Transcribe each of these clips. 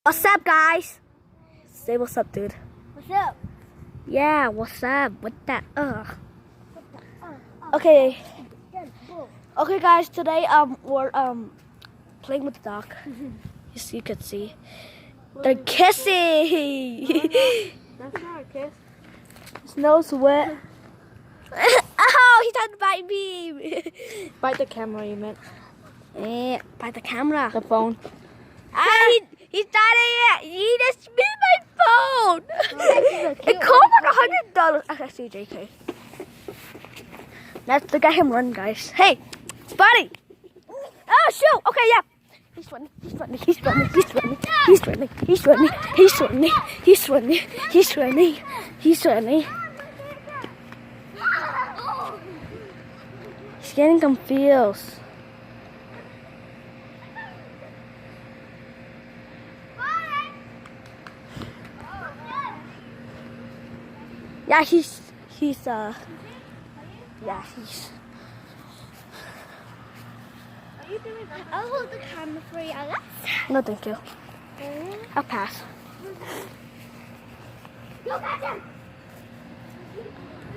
What's up, guys? Say what's up, dude. What's up? Yeah, what's up? What that? Okay. Okay, guys. Today we're playing with the dog. As you can see, they're kissing. That's not a kiss. His nose wet. Oh, he tried to bite me. Bite the camera, you meant. Bite the camera. The phone. He started it. He just spit my phone. It cost like $100. Actually, JK. Let's look at him run, guys. Hey, Spotty. Oh, shoot. Okay, yeah. He's running. He's running. He's running. He's running. He's running. He's running. He's running. He's running. He's running. He's running. He's getting confused. Yeah, he's yeah, he's. Are you doing that? I'll hold the camera for you, Alex. No, thank you. I'll pass. Look at him!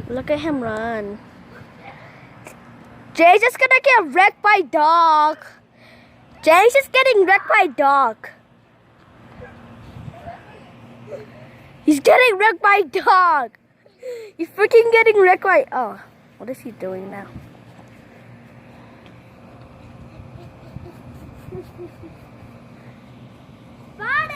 Look at him run. Jay's just gonna get wrecked by dog. Jay's just getting wrecked by dog. He's getting wrecked by dog. He's freaking getting wrecked by. Oh, what is he doing now? Buddy!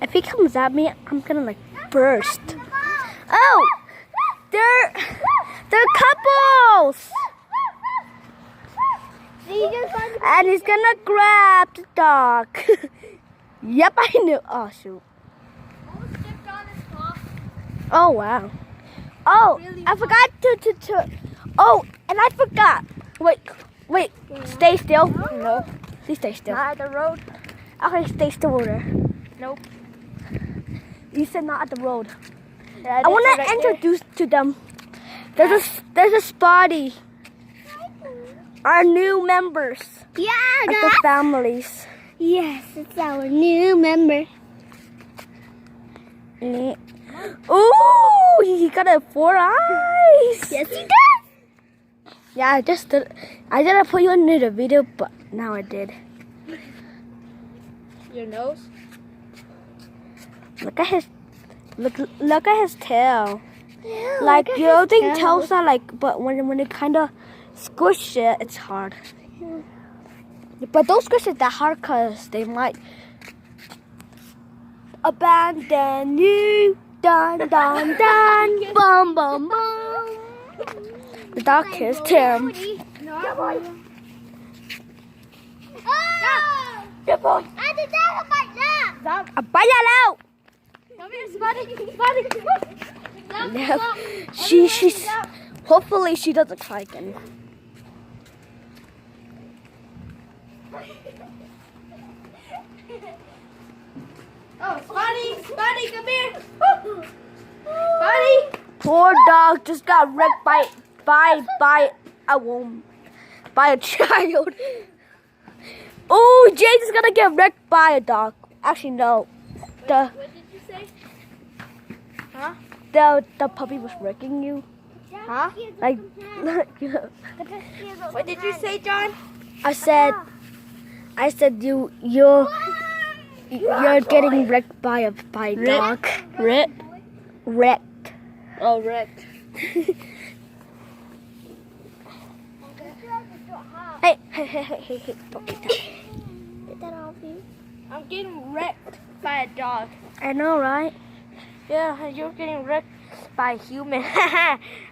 If he comes at me, I'm gonna like burst. Oh, they're couples. And he's gonna grab the dog. Yep, I knew. Oh shoot. Oh wow. Oh, I forgot to. Oh, and I forgot. Wait. Stay still. No. Please stay still. Not at the road? Okay, stay still over there. Nope. You said not at the road. Yeah, I want to introduce to them. There's a Spotty. Our new members. Yeah, of the families. Yes, it's our new member. Ooh, he got 4 eyes. Yes, he does. Yeah, I didn't put you into the video, but now I did. Your nose? Look at his tail. Yeah, Like you don't think tails are like, but when it kind of squish it, it's hard. Yeah. But don't squish it that hard, cause they might abandon you. Dun dun dun, bum bum bum. The dog kissed him. No. Oh! Good boy. I did that about that. Abaya Come here, Spotty. Yeah. She's. Hopefully she doesn't cry again. Oh, Spotty, come here. Spotty. Poor dog just got wrecked by a child. Oh, James is gonna get wrecked by a dog. Actually, no. What did you say? Huh? The puppy was wrecking you. Huh? Like, What did you say, John? I said you're getting wrecked by a dog. Wrecked. Oh, Rekt. Hey, don't get that. Get that off you. I'm getting wrecked by a dog. I know, right? Yeah, you're getting wrecked by a human.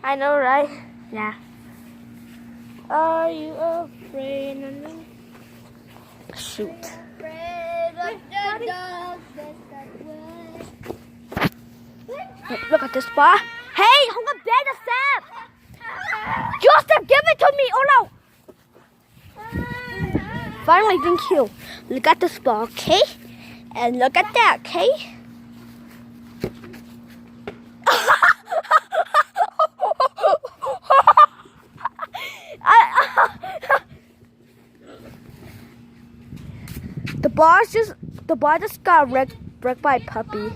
I know, right? Yeah. Are you afraid of me? Shoot. Afraid of the dog Hey, look at this bar. Hey, hold on, Joseph! Joseph, give it to me! Oh no! Finally, thank you. Look at this ball, okay? And look at that, okay? The boy just got wrecked by a puppy.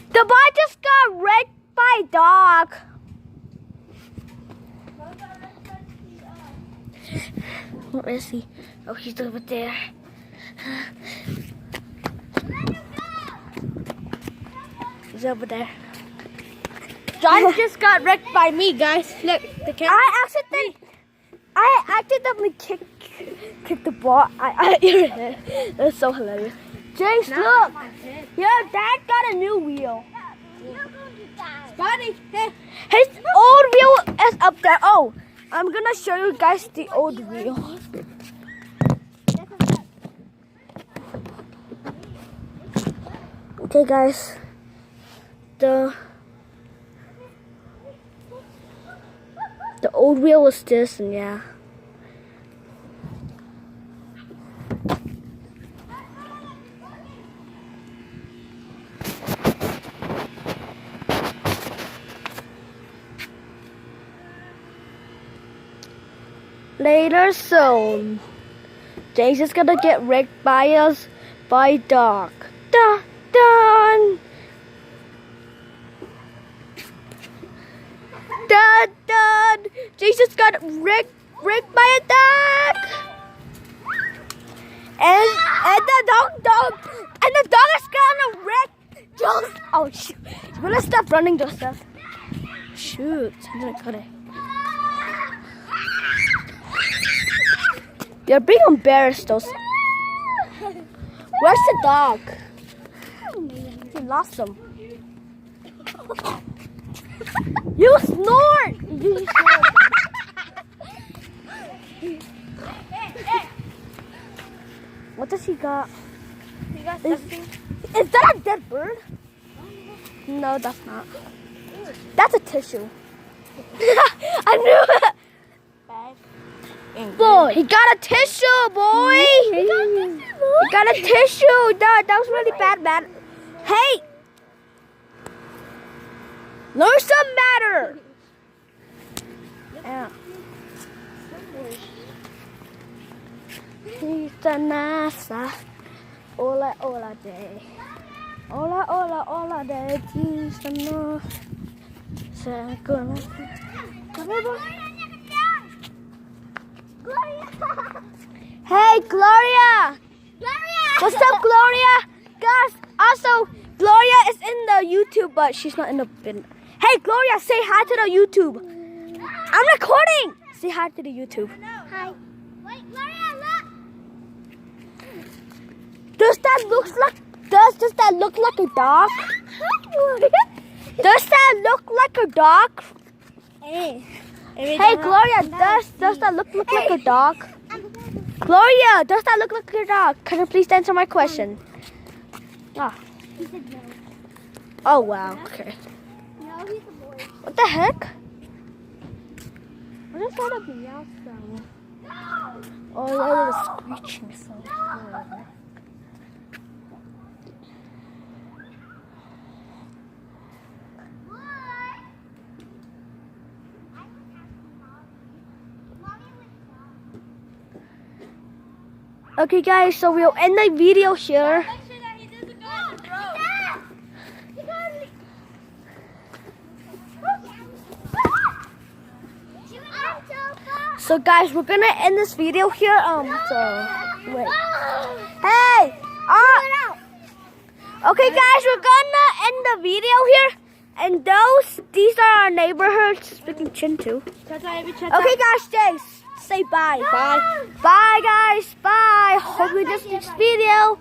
The boy just got wrecked by a dog. Where is he? Oh, he's over there. He's over there. John just got wrecked by me, guys. Look, the camera. I accidentally kicked the ball. That's so hilarious. Jace, look. Your dad got a new wheel. Buddy, hey. His old wheel is up there. Oh, I'm gonna show you guys the old wheel. Okay, guys. The old wheel was this, and yeah. Later soon. James is gonna get wrecked by a dog. Dun dun. Dun dun. Jesus got wrecked by a dog. And the dog is gonna wreck Joseph. Oh shoot! You wanna stop running, Joseph? Shoot! I'm gonna cut it. You're being embarrassed, though. Where's the dog? You lost him. You snort! You snort. What does he got? You got something? Is that a dead bird? No, that's not. That's a tissue. I knew it! Boy, he got a tissue, boy! He got a tissue! That was really bad, man. Hey! Learn some matter! Yeah. He's the NASA. Hola, hola day. Hola, hola, hola day. He's the NASA. Come here, boy. Hey, Gloria! What's up, Gloria? Guys, also, Gloria is in the YouTube, but she's not in the bin. Hey, Gloria, say hi to the YouTube. I'm recording. Say hi to the YouTube. Hi. Wait, Gloria, look. Does that look like a dog? Does that look like a dog? Hey. Hey, Gloria, does that look like a dog? Gloria, does that look like a dog? Can you please answer my question? Oh. He said no. Oh, wow. Okay. No, he's a boy. What the heck? What is that a meow sound? Oh, that is a screeching sound. Okay, guys, so we'll end the video here. So, guys, we're gonna end this video here. Wait. Hey! Okay, guys, we're gonna end the video here. And these are our neighborhoods. Speaking chin too. Okay, guys, say bye. Bye. Bye, guys. Bye. Hope you enjoyed this video.